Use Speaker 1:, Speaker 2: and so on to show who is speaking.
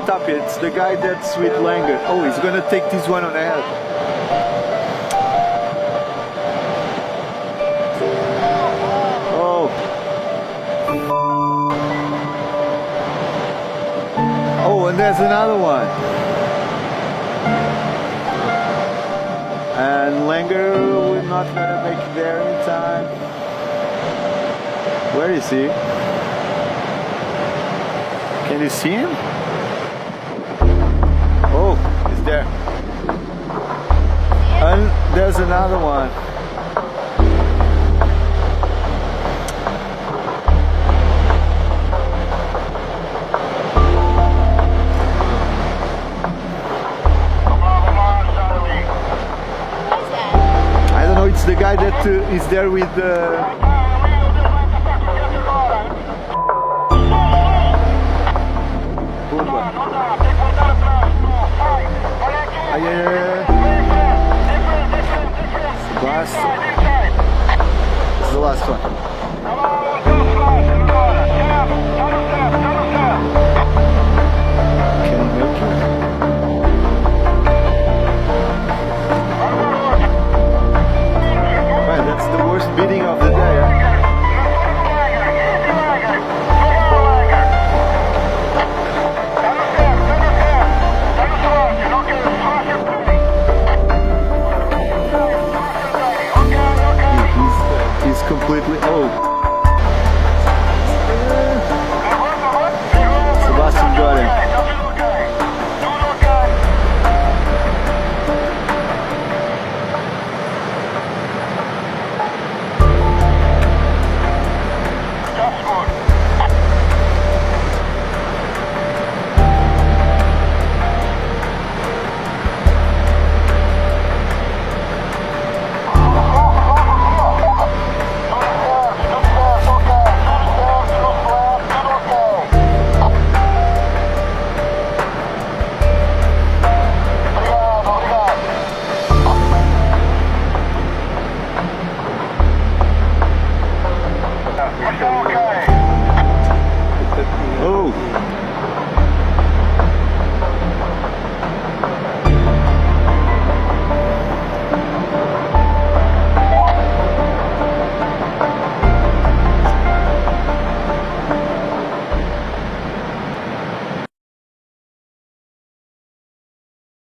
Speaker 1: Tapia, it's the guy that's with Langer. Oh, he's gonna take this one on the head. Oh. Oh, and there's another one. And Langer, we're not gonna make it there in time. Where is he? Can you see him? Oh, he's there. And there's another one. I don't know, it's the guy that is there with the